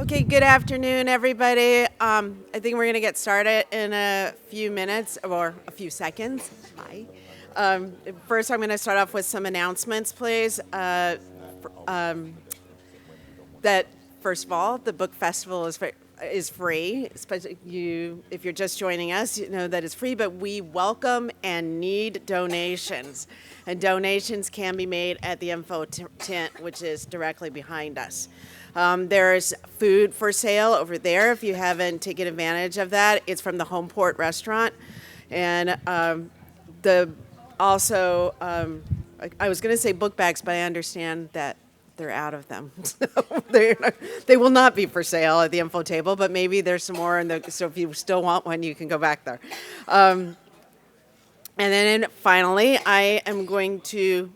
Okay, good afternoon, everybody. I think we're going to get started in a few minutes or a few seconds. Hi. First, I'm going to start off with some announcements, please. That first of all, the book festival is free. Especially if you're just joining us, you know that it's free. But we welcome and need donations, and donations can be made at the info tent, which is directly behind us. There's food for sale over there if you haven't taken advantage of that. It's from the Homeport restaurant. And I was going to say book bags, but I understand that they're out of them. So they will not be for sale at the info table, but maybe there's some more. So if you still want one, you can go back there. And then finally, I am going to...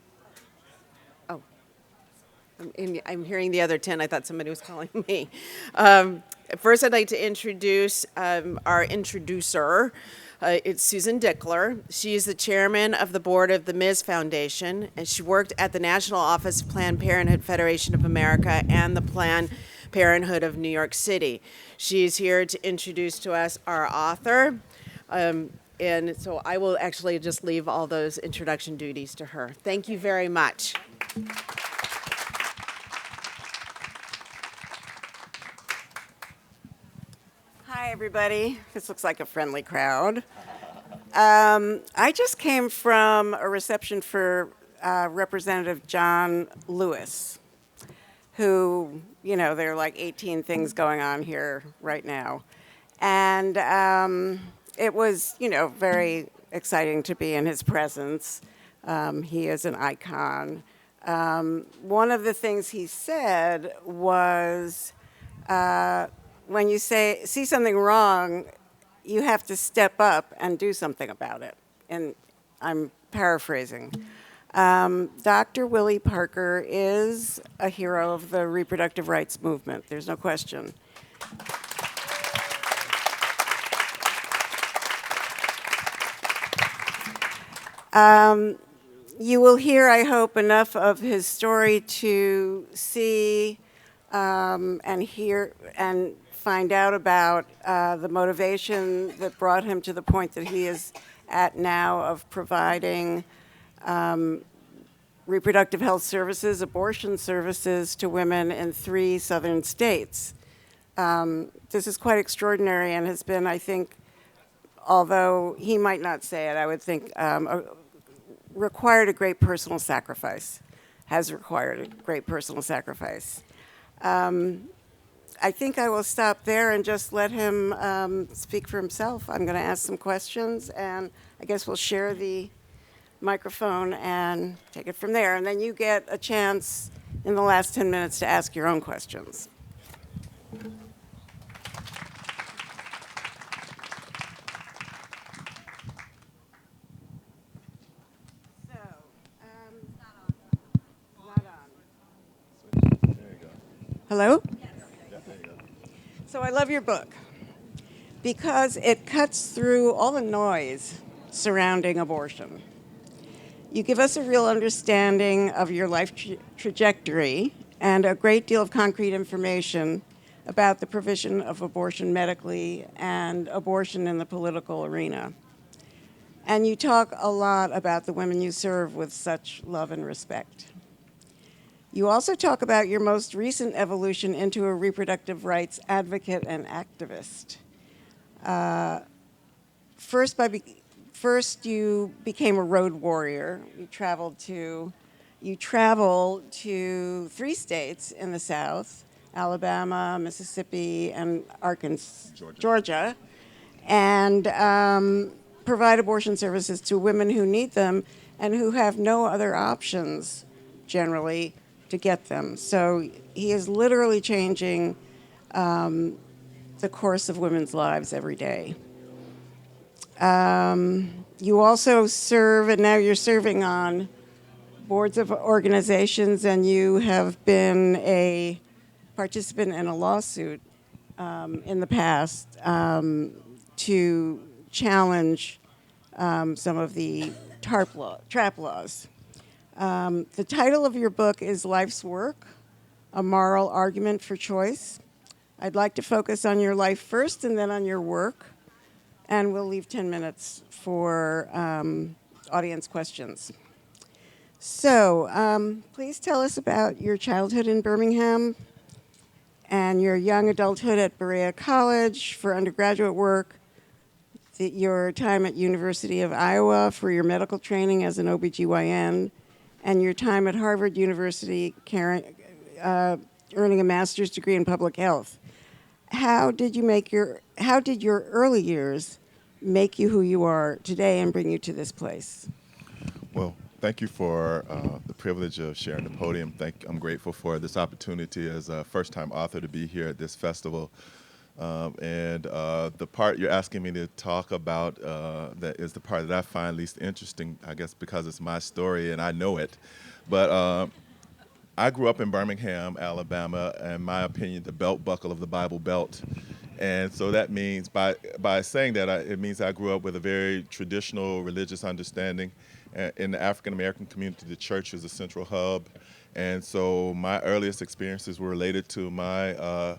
I'm hearing the other 10. I thought somebody was calling me. First, I'd like to introduce our introducer. It's Susan Dickler. She is the chairman of the board of the Ms. Foundation, and she worked at the National Office of Planned Parenthood Federation of America and the Planned Parenthood of New York City. She is here to introduce to us our author. And so I will actually just leave all those introduction duties to her. Thank you very much. Hi, everybody. This looks like a friendly crowd. I just came from a reception for Representative John Lewis, who, there are like 18 things going on here right now. And it was, very exciting to be in his presence. He is an icon. One of the things he said was, when you see something wrong, you have to step up and do something about it. And I'm paraphrasing. Dr. Willie Parker is a hero of the reproductive rights movement. There's no question. You will hear, I hope, enough of his story to see and hear and find out about the motivation that brought him to the point that he is at now of providing reproductive health services, abortion services to women in 3 southern states. This is quite extraordinary and has been, I think, although he might not say it, I would think required a great personal sacrifice, has required a great personal sacrifice. I think I will stop there and just let him speak for himself. I'm going to ask some questions, and I guess we'll share the microphone and take it from there. And then you get a chance in the last 10 minutes to ask your own questions. Hello? So I love your book because it cuts through all the noise surrounding abortion. You give us a real understanding of your life trajectory and a great deal of concrete information about the provision of abortion medically and abortion in the political arena. And you talk a lot about the women you serve with such love and respect. You also talk about your most recent evolution into a reproductive rights advocate and activist. First, you became a road warrior. You traveled to 3 states in the South, Alabama, Mississippi, and Georgia, and provide abortion services to women who need them and who have no other options, generally, to get them. So he is literally changing the course of women's lives every day. You also serve, and now you're serving on boards of organizations, and you have been a participant in a lawsuit in the past to challenge some of the trap laws. The title of your book is Life's Work, A Moral Argument for Choice. I'd like to focus on your life first and then on your work, and we'll leave 10 minutes for audience questions. So, please tell us about your childhood in Birmingham and your young adulthood at Berea College for undergraduate work, your time at University of Iowa for your medical training as an OBGYN, and your time at Harvard University earning a master's degree in public health. How did your early years make you who you are today and bring you to this place? Well, thank you for the privilege of sharing the podium. I'm grateful for this opportunity as a first-time author to be here at this festival. The part you're asking me to talk about that is the part that I find least interesting, I guess because it's my story and I know it. But I grew up in Birmingham, Alabama, and in my opinion, the belt buckle of the Bible Belt. And so that means, by saying that, it means I grew up with a very traditional religious understanding. In the African-American community, the church is a central hub. And so my earliest experiences were related to my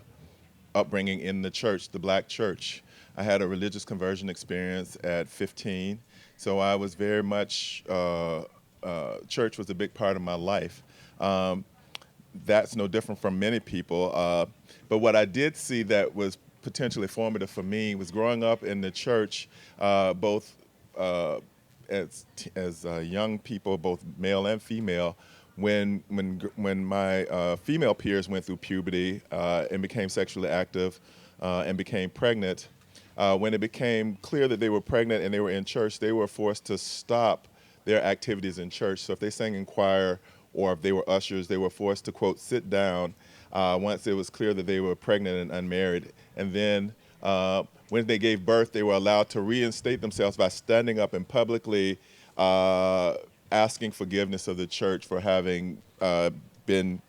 upbringing in the church, the black church. I had a religious conversion experience at 15. So I was very much, church was a big part of my life. That's no different from many people. But what I did see that was potentially formative for me was growing up in the church, both as young people, both male and female. When my female peers went through puberty and became sexually active and became pregnant, when it became clear that they were pregnant and they were in church, they were forced to stop their activities in church. So if they sang in choir or if they were ushers, they were forced to, quote, sit down once it was clear that they were pregnant and unmarried. And then when they gave birth, they were allowed to reinstate themselves by standing up and publicly asking forgiveness of the church for having been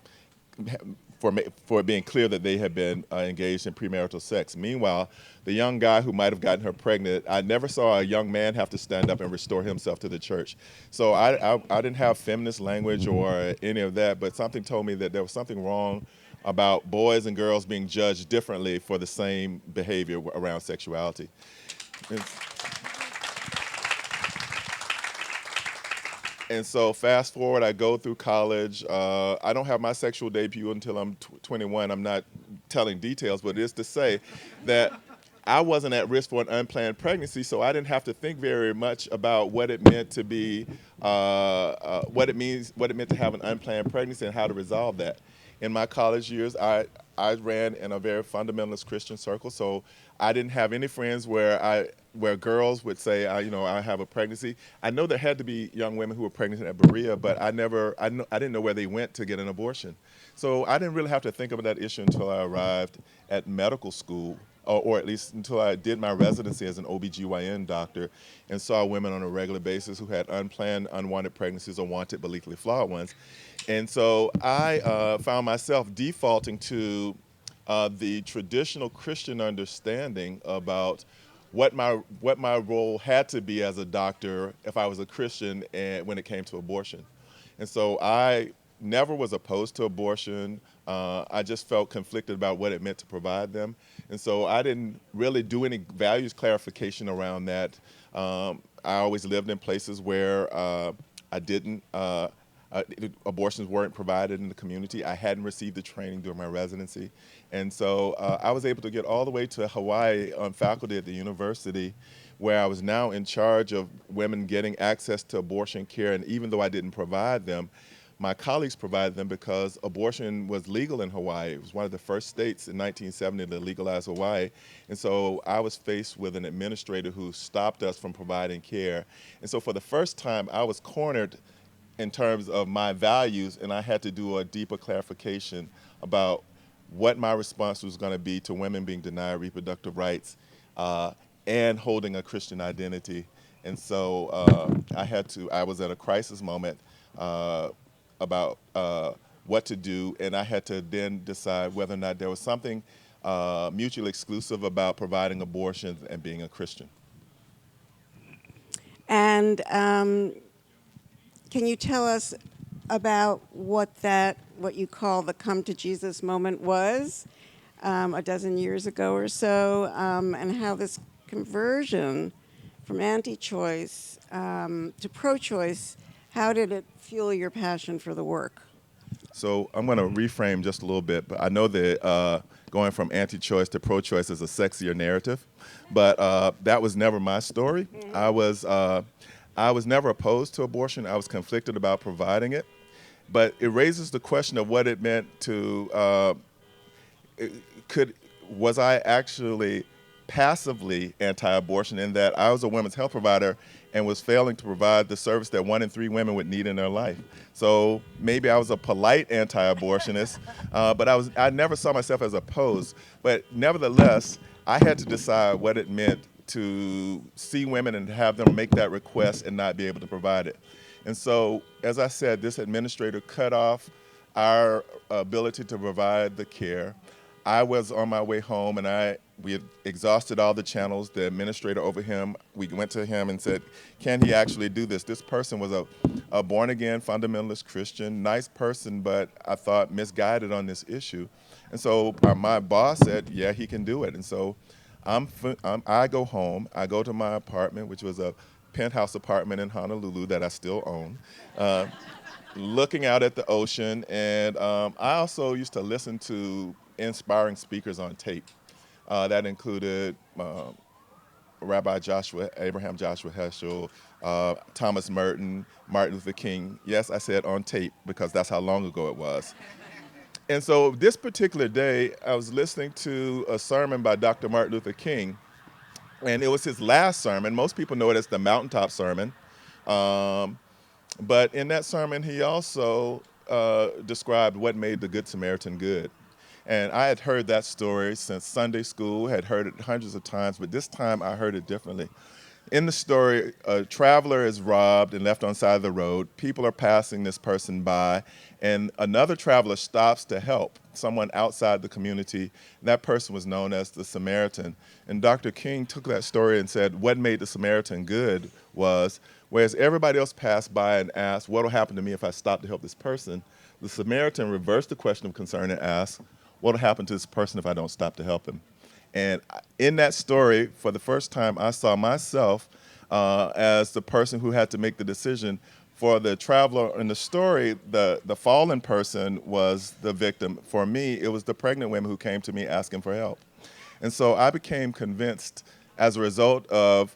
for it being clear that they had been engaged in premarital sex. Meanwhile, the young guy who might have gotten her pregnant, I never saw a young man have to stand up and restore himself to the church. So I didn't have feminist language or any of that, but something told me that there was something wrong about boys and girls being judged differently for the same behavior around sexuality. And so fast forward, I go through college. I don't have my sexual debut until I'm 21. I'm not telling details, but it is to say that I wasn't at risk for an unplanned pregnancy, so I didn't have to think very much about what it meant to be, what it meant to have an unplanned pregnancy and how to resolve that. In my college years, I ran in a very fundamentalist Christian circle, so I didn't have any friends where girls would say, I have a pregnancy. I know there had to be young women who were pregnant at Berea, but I didn't know where they went to get an abortion. So I didn't really have to think about that issue until I arrived at medical school, or at least until I did my residency as an OBGYN doctor and saw women on a regular basis who had unplanned, unwanted pregnancies or wanted but legally flawed ones. And so I found myself defaulting to the traditional Christian understanding about what my role had to be as a doctor if I was a Christian and when it came to abortion. And so I never was opposed to abortion. I just felt conflicted about what it meant to provide them. And so I didn't really do any values clarification around that. I always lived in places where abortions weren't provided in the community. I hadn't received the training during my residency. And so I was able to get all the way to Hawaii on faculty at the university, where I was now in charge of women getting access to abortion care. And even though I didn't provide them, my colleagues provided them because abortion was legal in Hawaii. It was one of the first states in 1970 to legalize Hawaii. And so I was faced with an administrator who stopped us from providing care. And so for the first time, I was cornered in terms of my values, and I had to do a deeper clarification about what my response was going to be to women being denied reproductive rights and holding a Christian identity. And so I was at a crisis moment about what to do, and I had to then decide whether or not there was something mutually exclusive about providing abortions and being a Christian. And can you tell us about what you call the come to Jesus moment was? a dozen years ago or so, and how this conversion from anti-choice to pro-choice, how did it fuel your passion for the work? So I'm going to reframe just a little bit, but I know that going from anti-choice to pro-choice is a sexier narrative, but that was never my story. I was never opposed to abortion. I was conflicted about providing it, but it raises the question of what it meant to could was I actually passively anti-abortion in that I was a women's health provider and was failing to provide the service that 1 in 3 women would need in their life. So maybe I was a polite anti-abortionist, but I never saw myself as opposed. But nevertheless, I had to decide what it meant to see women and have them make that request and not be able to provide it. And so, as I said, this administrator cut off our ability to provide the care. I was on my way home, and we had exhausted all the channels. The administrator over him, we went to him and said, can he actually do this? This person was a born-again fundamentalist Christian, nice person, but I thought misguided on this issue. And so my boss said, yeah, he can do it. And so I go home. I go to my apartment, which was a penthouse apartment in Honolulu that I still own. Looking out at the ocean, and I also used to listen to inspiring speakers on tape. That included Rabbi Abraham Joshua Heschel, Thomas Merton, Martin Luther King. Yes, I said on tape because that's how long ago it was. And so this particular day, I was listening to a sermon by Dr. Martin Luther King, and it was his last sermon. Most people know it as the mountaintop sermon. But in that sermon, he also described what made the Good Samaritan good. And I had heard that story since Sunday school, had heard it hundreds of times, but this time I heard it differently. In the story, a traveler is robbed and left on the side of the road. People are passing this person by, and another traveler stops to help someone outside the community. That person was known as the Samaritan. And Dr. King took that story and said, what made the Samaritan good was, whereas everybody else passed by and asked, what will happen to me if I stop to help this person? The Samaritan reversed the question of concern and asked, what will happen to this person if I don't stop to help him? And in that story, for the first time, I saw myself as the person who had to make the decision. For the traveler in the story, the fallen person was the victim. For me, it was the pregnant women who came to me asking for help. And so I became convinced as a result of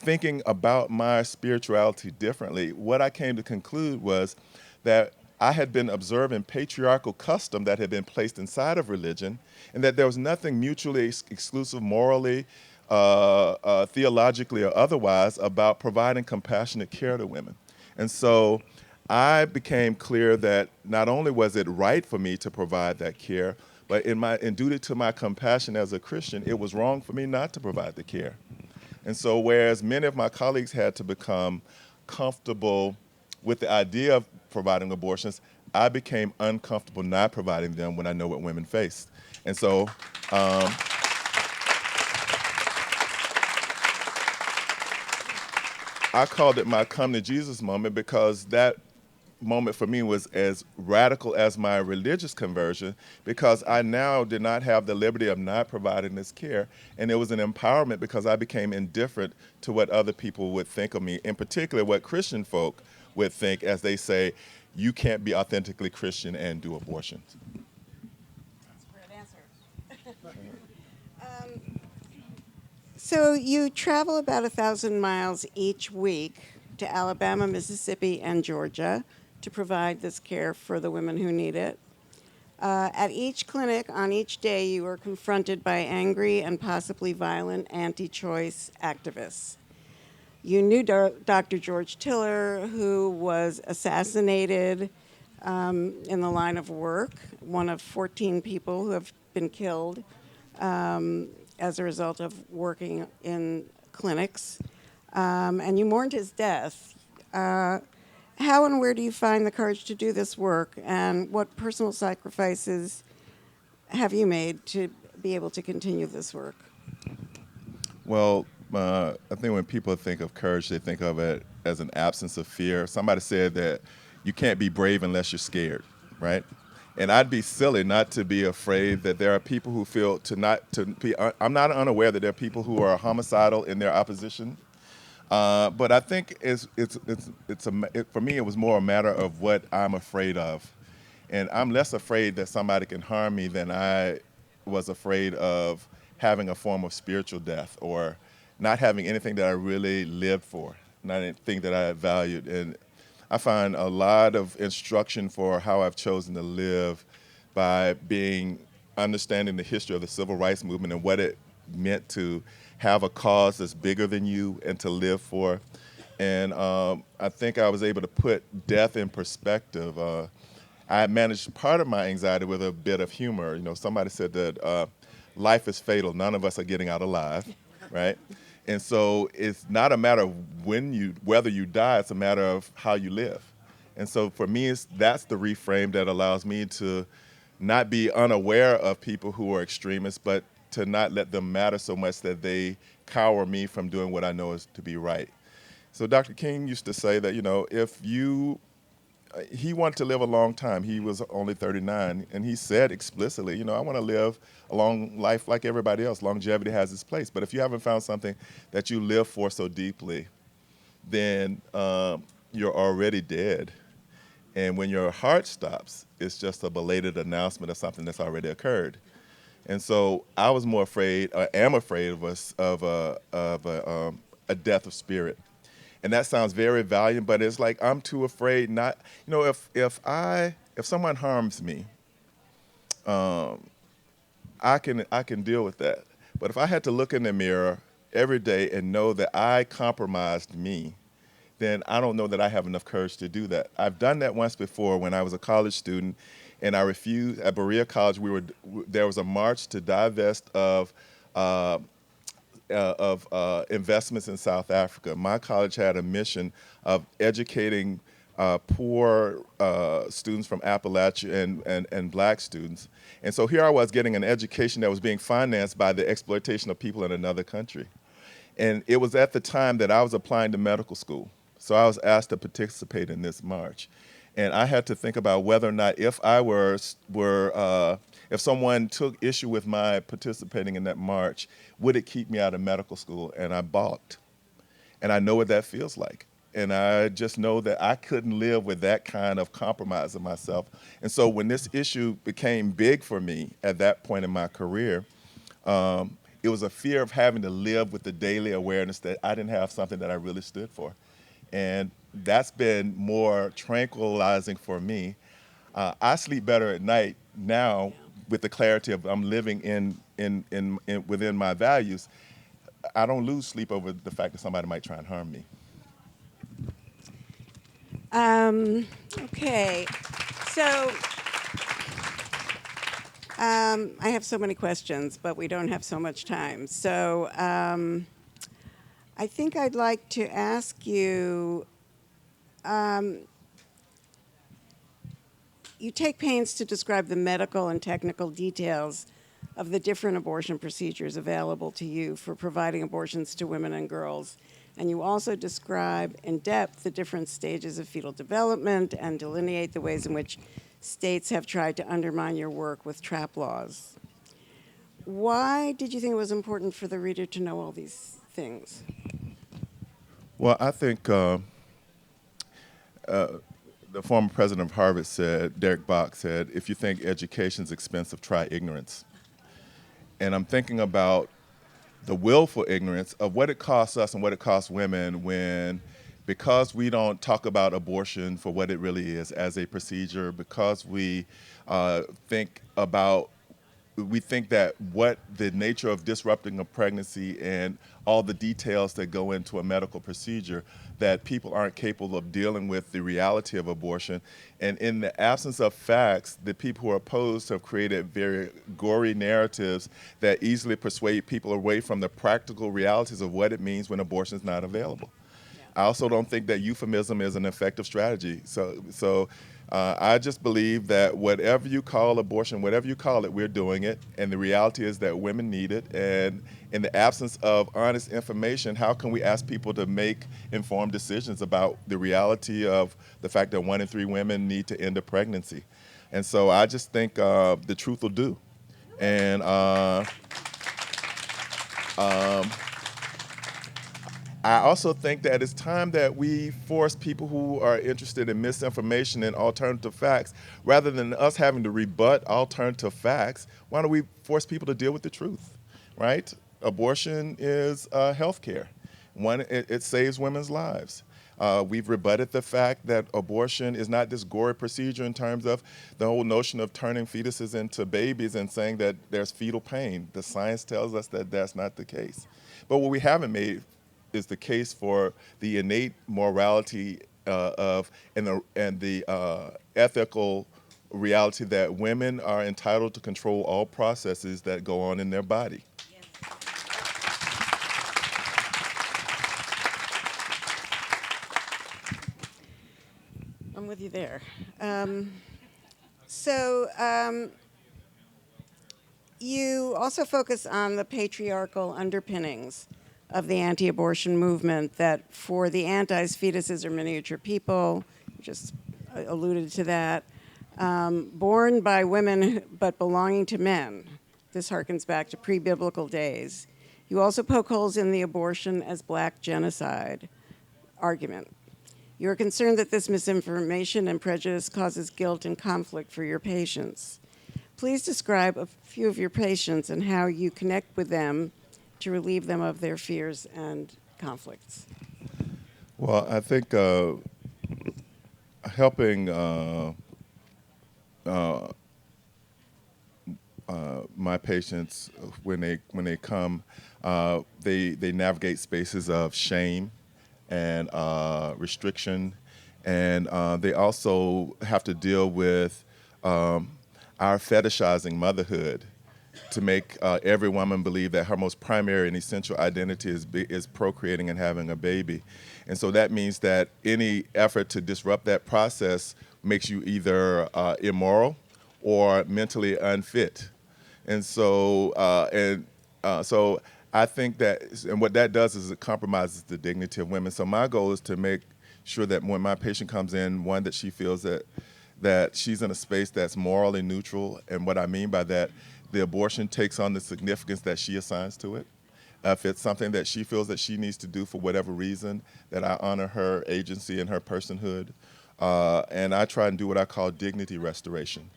thinking about my spirituality differently. What I came to conclude was that I had been observing patriarchal custom that had been placed inside of religion, and that there was nothing mutually exclusive morally, theologically, or otherwise about providing compassionate care to women. And so I became clear that not only was it right for me to provide that care, but in duty to my compassion as a Christian, it was wrong for me not to provide the care. And so whereas many of my colleagues had to become comfortable with the idea of providing abortions, I became uncomfortable not providing them when I know what women face. And so I called it my come to Jesus moment because that moment for me was as radical as my religious conversion, because I now did not have the liberty of not providing this care. And it was an empowerment because I became indifferent to what other people would think of me, in particular what Christian folk would think as they say, you can't be authentically Christian and do abortions. That's a great answer. So you travel about 1,000 miles each week to Alabama, Mississippi, and Georgia to provide this care for the women who need it. At each clinic, on each day, you are confronted by angry and possibly violent anti-choice activists. You knew Dr. George Tiller, who was assassinated in the line of work, one of 14 people who have been killed as a result of working in clinics. And you mourned his death. How and where do you find the courage to do this work, and what personal sacrifices have you made to be able to continue this work? Well, I think when people think of courage, they think of it as an absence of fear. Somebody said that you can't be brave unless you're scared, right? And I'd be silly not to be afraid that there are people who feel to not to be. I'm not unaware that there are people who are homicidal in their opposition. But I think for me, it was more a matter of what I'm afraid of. And I'm less afraid that somebody can harm me than I was afraid of having a form of spiritual death or not having anything that I really lived for, not anything that I valued. And I find a lot of instruction for how I've chosen to live by understanding the history of the civil rights movement and what it meant to have a cause that's bigger than you and to live for. And I think I was able to put death in perspective. I managed part of my anxiety with a bit of humor. You know, somebody said that life is fatal. None of us are getting out alive, right? And so it's not a matter of whether you die, it's a matter of how you live. And so for me, that's the reframe that allows me to not be unaware of people who are extremists, but to not let them matter so much that they cower me from doing what I know is to be right. So Dr. King used to say that, he wanted to live a long time. He was only 39, and he said explicitly, I want to live a long life like everybody else. Longevity has its place. But if you haven't found something that you live for so deeply, then you're already dead. And when your heart stops, it's just a belated announcement of something that's already occurred. And so I was more afraid, or am afraid of a death of spirit. And that sounds very valiant, but it's like I'm too afraid not. If someone harms me, I can deal with that. But if I had to look in the mirror every day and know that I compromised me, then I don't know that I have enough courage to do that. I've done that once before when I was a college student, and I refused at Berea College. There was a march to divest of investments in South Africa. My college had a mission of educating poor students from Appalachia and black students. And so here I was getting an education that was being financed by the exploitation of people in another country. And it was at the time that I was applying to medical school. So I was asked to participate in this march. And I had to think about whether or not if someone took issue with my participating in that march, would it keep me out of medical school? And I balked. And I know what that feels like. And I just know that I couldn't live with that kind of compromise of myself. And so when this issue became big for me at that point in my career, it was a fear of having to live with the daily awareness that I didn't have something that I really stood for. And that's been more tranquilizing for me. I sleep better at night now with the clarity of I'm living within my values. I don't lose sleep over the fact that somebody might try and harm me. Okay, so I have so many questions, but we don't have so much time. So I think I'd like to ask you, you take pains to describe the medical and technical details of the different abortion procedures available to you for providing abortions to women and girls. And you also describe in depth the different stages of fetal development and delineate the ways in which states have tried to undermine your work with trap laws. Why did you think it was important for the reader to know all these things? Well, I think the former president of Harvard Derek Bach said, if you think education's expensive, try ignorance. And I'm thinking about the willful ignorance of what it costs us and what it costs women because we don't talk about abortion for what it really is as a procedure, because we think that what the nature of disrupting a pregnancy and all the details that go into a medical procedure, that people aren't capable of dealing with the reality of abortion. And in the absence of facts, the people who are opposed have created very gory narratives that easily persuade people away from the practical realities of what it means when abortion is not available. I also don't think that euphemism is an effective strategy. So I just believe that whatever you call abortion, whatever you call it, we're doing it. And the reality is that women need it. And in the absence of honest information, how can we ask people to make informed decisions about the reality of the fact that 1 in 3 women need to end a pregnancy? And so I just think the truth will do. And I also think that it's time that we force people who are interested in misinformation and alternative facts, rather than us having to rebut alternative facts, why don't we force people to deal with the truth, right? Abortion is health care. One, it saves women's lives. We've rebutted the fact that abortion is not this gory procedure in terms of the whole notion of turning fetuses into babies and saying that there's fetal pain. The science tells us that that's not the case. But what we haven't made is the case for the innate morality of and the ethical reality that women are entitled to control all processes that go on in their body. I'm with you there. So you also focus on the patriarchal underpinnings of the anti-abortion movement, that for the antis, fetuses are miniature people. You just alluded to that. Born by women but belonging to men. This harkens back to pre-biblical days. You also poke holes in the abortion as black genocide argument. You are concerned that this misinformation and prejudice causes guilt and conflict for your patients. Please describe a few of your patients and how you connect with them to relieve them of their fears and conflicts. Well, I think helping my patients when they come, they navigate spaces of shame and restriction, and they also have to deal with our fetishizing motherhood to make every woman believe that her most primary and essential identity is procreating and having a baby. And so that means that any effort to disrupt that process makes you either immoral or mentally unfit. And so, so I think that, and what that does is it compromises the dignity of women. So my goal is to make sure that when my patient comes in, one, that she feels that she's in a space that's morally neutral. And what I mean by that, the abortion takes on the significance that she assigns to it. If it's something that she feels that she needs to do for whatever reason, that I honor her agency and her personhood. And I try and do what I call dignity restoration.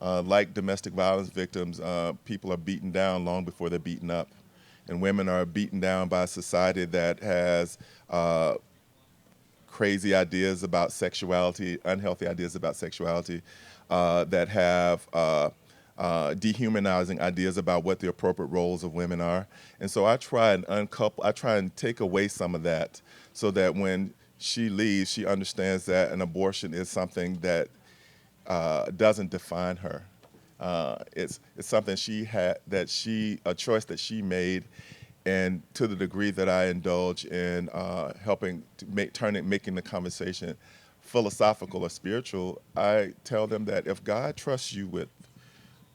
Like domestic violence victims, people are beaten down long before they're beaten up. And women are beaten down by a society that has crazy ideas about sexuality, unhealthy ideas about sexuality, that have dehumanizing ideas about what the appropriate roles of women are. And so I try and take away some of that so that when she leaves, she understands that an abortion is something that doesn't define her. It's something a choice that she made, and to the degree that I indulge in helping to making the conversation philosophical or spiritual, I tell them that if God trusts you with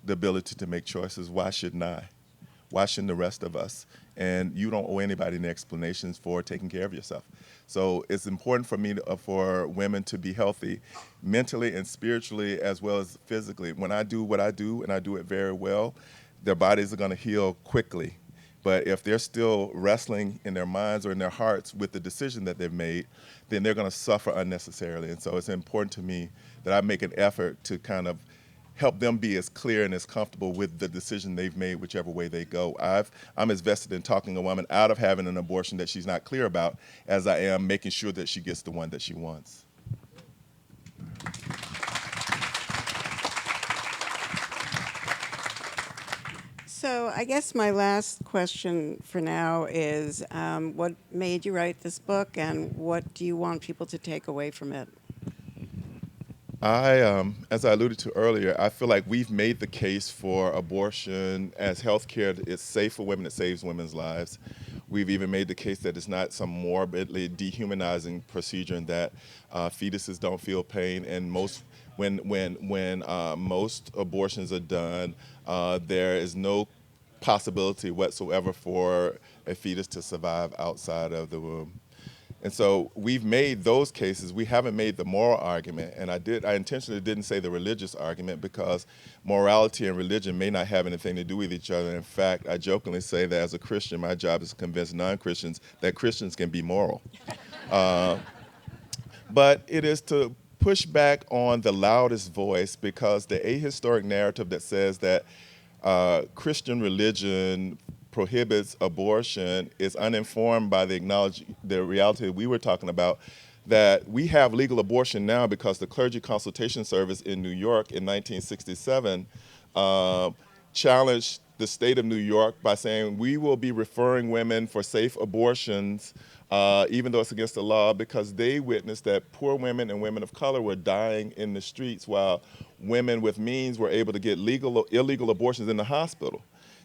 the ability to make choices, why shouldn't I? Why shouldn't the rest of us? And you don't owe anybody any explanations for taking care of yourself. So it's important for me for women to be healthy mentally and spiritually as well as physically. When I do what I do, and I do it very well, their bodies are going to heal quickly. But if they're still wrestling in their minds or in their hearts with the decision that they've made, then they're going to suffer unnecessarily. And so it's important to me that I make an effort to kind of help them be as clear and as comfortable with the decision they've made, whichever way they go. I'm as vested in talking a woman out of having an abortion that she's not clear about as I am making sure that she gets the one that she wants. So I guess my last question for now is, what made you write this book, and what do you want people to take away from it? As I alluded to earlier, I feel like we've made the case for abortion as health care. It's safe for women, it saves women's lives. We've even made the case that it's not some morbidly dehumanizing procedure and that fetuses don't feel pain. And when most abortions are done, there is no possibility whatsoever for a fetus to survive outside of the womb. And so we've made those cases. We haven't made the moral argument. And I intentionally didn't say the religious argument because morality and religion may not have anything to do with each other. In fact, I jokingly say that as a Christian, my job is to convince non-Christians that Christians can be moral. But it is to push back on the loudest voice, because the ahistoric narrative that says that Christian religion prohibits abortion is uninformed by the reality that we were talking about, that we have legal abortion now because the Clergy Consultation Service in New York in 1967 challenged the state of New York by saying we will be referring women for safe abortions even though it's against the law, because they witnessed that poor women and women of color were dying in the streets while women with means were able to get illegal abortions in the hospital.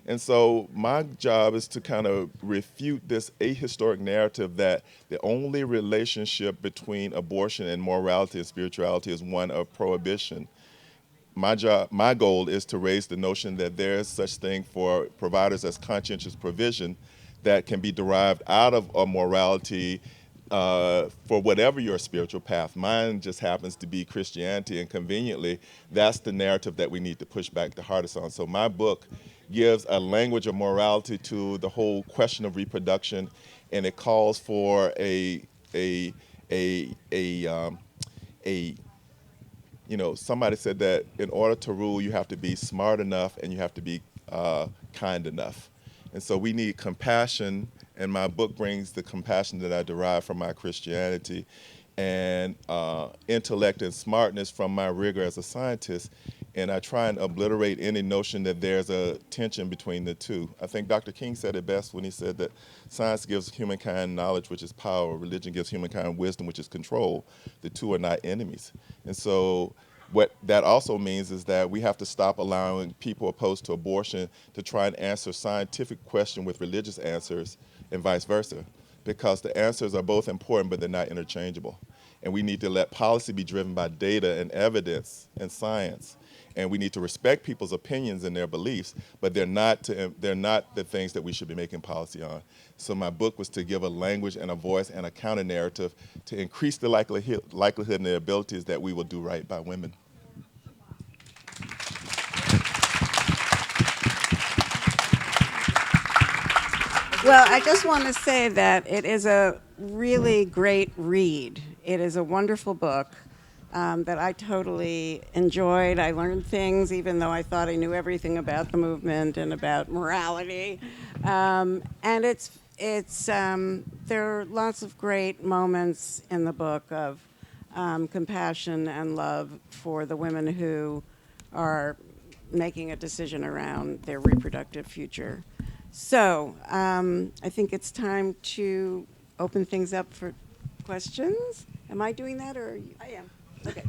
And so my job is to kind of refute this ahistoric narrative that the only relationship between abortion and morality and spirituality is one of prohibition. My goal is to raise the notion that there is such thing for providers as conscientious provision that can be derived out of a morality for whatever your spiritual path. Mine just happens to be Christianity, and conveniently, that's the narrative that we need to push back the hardest on. So my book gives a language of morality to the whole question of reproduction, and it calls for somebody said that in order to rule, you have to be smart enough and you have to be kind enough. And so we need compassion, and my book brings the compassion that I derive from my Christianity and intellect and smartness from my rigor as a scientist, and I try and obliterate any notion that there's a tension between the two. I think Dr. King said it best when he said that science gives humankind knowledge, which is power. Religion gives humankind wisdom, which is control. The two are not enemies. And so what that also means is that we have to stop allowing people opposed to abortion to try and answer scientific questions with religious answers and vice versa, because the answers are both important, but they're not interchangeable. And we need to let policy be driven by data and evidence and science. And we need to respect people's opinions and their beliefs, but they're not the things that we should be making policy on. So my book was to give a language and a voice and a counter-narrative to increase the likelihood and the abilities that we will do right by women. Well, I just want to say that it is a really great read. It is a wonderful book that I totally enjoyed. I learned things, even though I thought I knew everything about the movement and about morality. And there are lots of great moments in the book of compassion and love for the women who are making a decision around their reproductive future. So I think it's time to open things up for questions. Am I doing that, or I am? Okay.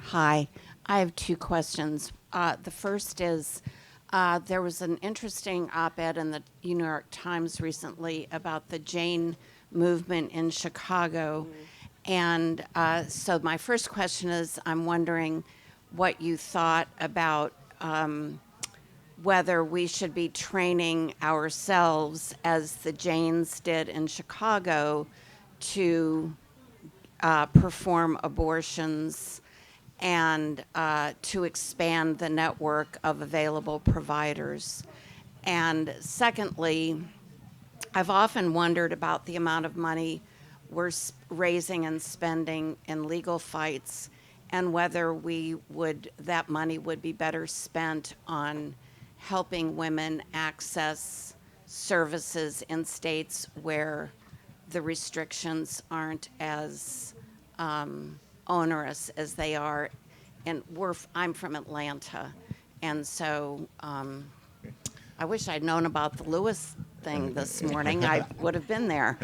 Hi, I have two questions. The first is, there was an interesting op-ed in the New York Times recently about the Jane movement in Chicago. And so my first question is, I'm wondering what you thought about whether we should be training ourselves, as the Janes did in Chicago, to perform abortions and to expand the network of available providers. And secondly, I've often wondered about the amount of money we're raising and spending in legal fights, and whether that money would be better spent on helping women access services in states where the restrictions aren't as onerous as they are. And I'm from Atlanta, and so I wish I'd known about the Lewis thing this morning. I would have been there.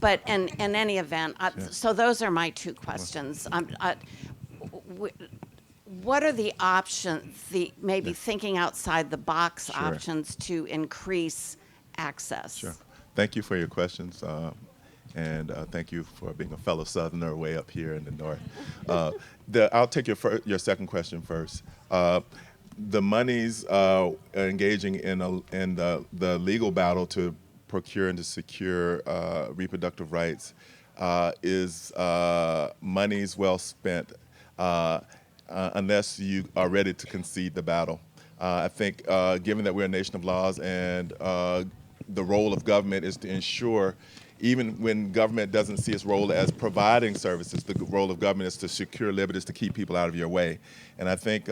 But in any event, so those are my two questions. What are the options, maybe thinking outside the box options to increase access? Sure. Thank you for your questions. And thank you for being a fellow Southerner way up here in the north. I'll take your second question first. the monies engaging in the legal battle to procure and to secure reproductive rights is monies well spent unless you are ready to concede the battle. I think given that we're a nation of laws and the role of government is to ensure, even when government doesn't see its role as providing services, the role of government is to secure liberties, to keep people out of your way. And I think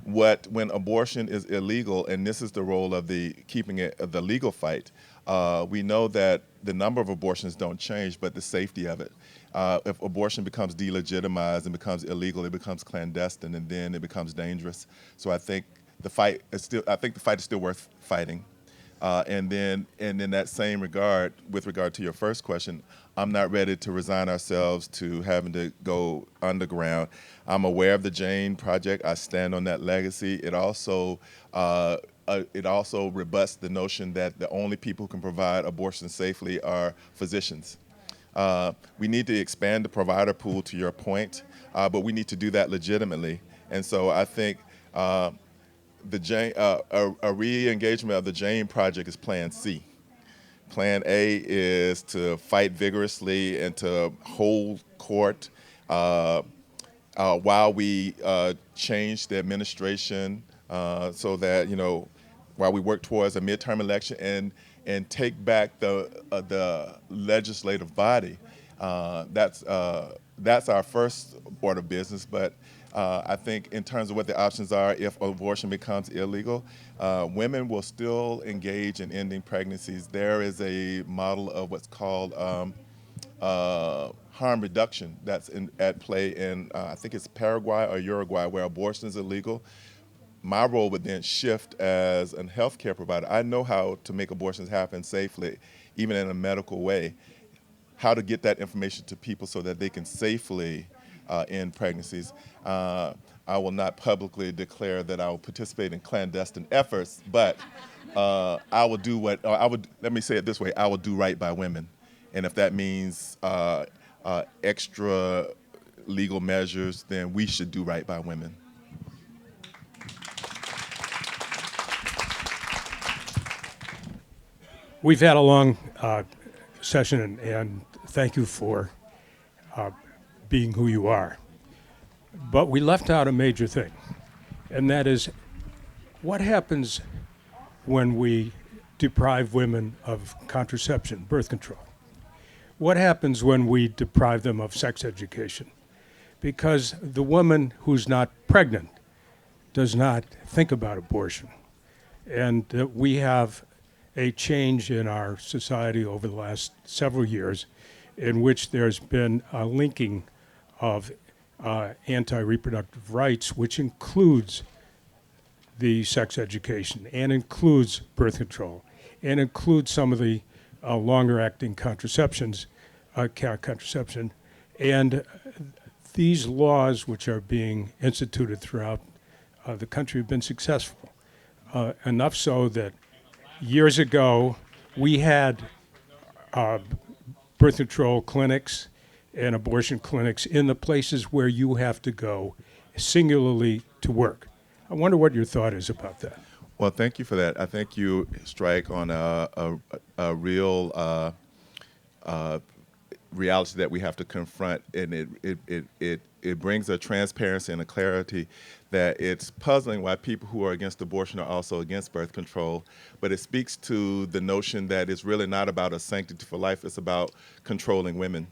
when abortion is illegal, and this is the role of keeping it the legal fight, we know that the number of abortions don't change, but the safety of it. If abortion becomes delegitimized and becomes illegal, it becomes clandestine, and then it becomes dangerous. So I think the fight is still worth fighting. And in that same regard, with regard to your first question, I'm not ready to resign ourselves to having to go underground. I'm aware of the Jane Project. I stand on that legacy. It also rebuts the notion that the only people who can provide abortion safely are physicians. We need to expand the provider pool, to your point, but we need to do that legitimately. And so I think a re-engagement of the Jane Project is Plan C. Plan A is to fight vigorously and to hold court while we change the administration so that, while we work towards a midterm election and take back the legislative body. That's our first order of business, but I think in terms of what the options are, if abortion becomes illegal, women will still engage in ending pregnancies. There is a model of what's called harm reduction that's at play in, I think it's Paraguay or Uruguay, where abortion is illegal. My role would then shift as a healthcare provider. I know how to make abortions happen safely, even in a medical way, how to get that information to people so that they can safely end pregnancies. I will not publicly declare that I will participate in clandestine efforts, but I will do let me say it this way, I will do right by women. And if that means extra legal measures, then we should do right by women. We've had a long session, and thank you for being who you are. But we left out a major thing, and that is what happens when we deprive women of contraception, birth control? What happens when we deprive them of sex education? Because the woman who's not pregnant does not think about abortion. And we have a change in our society over the last several years in which there's been a linking of anti-reproductive rights, which includes the sex education and includes birth control and includes some of the longer-acting contraception. And these laws, which are being instituted throughout the country, have been successful, enough so that years ago, we had birth control clinics and abortion clinics in the places where you have to go singularly to work. I wonder what your thought is about that. Well, thank you for that. I think you strike on a real reality that we have to confront, and it brings a transparency and a clarity that it's puzzling why people who are against abortion are also against birth control. But it speaks to the notion that it's really not about a sanctity for life, it's about controlling women.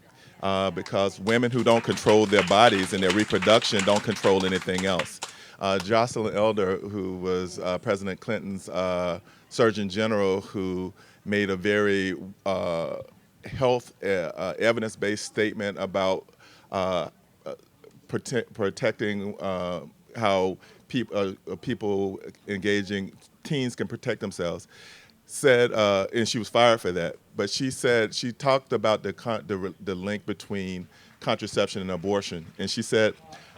Because women who don't control their bodies and their reproduction don't control anything else. Jocelyn Elder, who was President Clinton's Surgeon General, who made a very health evidence-based statement about protecting how people engaging, teens can protect themselves, said, and she was fired for that, but she said, she talked about the link between contraception and abortion, and she said,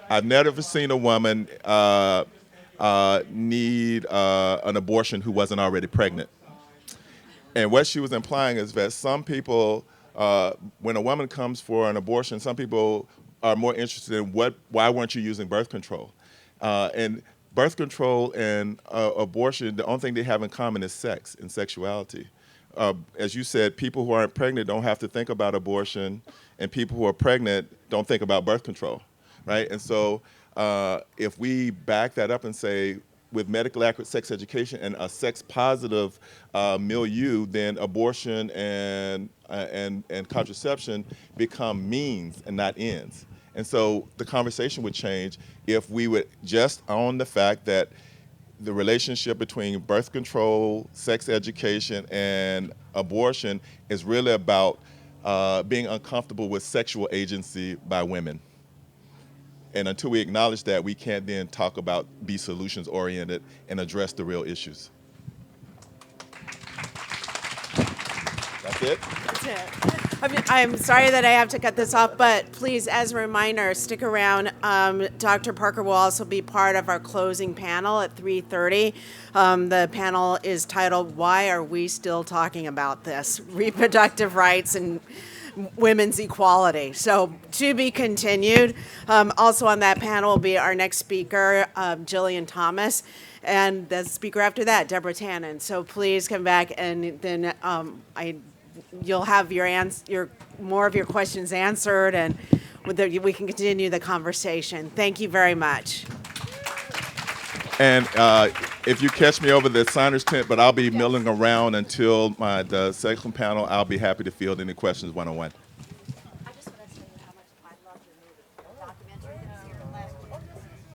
I've never seen a woman need an abortion who wasn't already pregnant. And what she was implying is that some people, when a woman comes for an abortion, some people are more interested in why weren't you using birth control? And birth control and abortion, the only thing they have in common is sex and sexuality. As you said, people who aren't pregnant don't have to think about abortion, and people who are pregnant don't think about birth control, right? And so if we back that up and say, with medically accurate sex education and a sex-positive milieu, then abortion and contraception become means and not ends. And so the conversation would change if we would just own the fact that the relationship between birth control, sex education, and abortion is really about being uncomfortable with sexual agency by women. And until we acknowledge that, we can't then talk about be solutions oriented and address the real issues. That's it? That's it. I'm sorry that I have to cut this off, but please, as a reminder, stick around. Dr. Parker will also be part of our closing panel at 3:30. The panel is titled, "Why Are We Still Talking About This? Reproductive Rights and Women's Equality." So to be continued. Also on that panel will be our next speaker, Jillian Thomas, and the speaker after that, Deborah Tannen. So please come back, and then you'll have your more of your questions answered, and we can continue the conversation. Thank you very much. And if you catch me over the signer's tent, but I'll be milling around until the second panel, I'll be happy to field any questions one-on-one.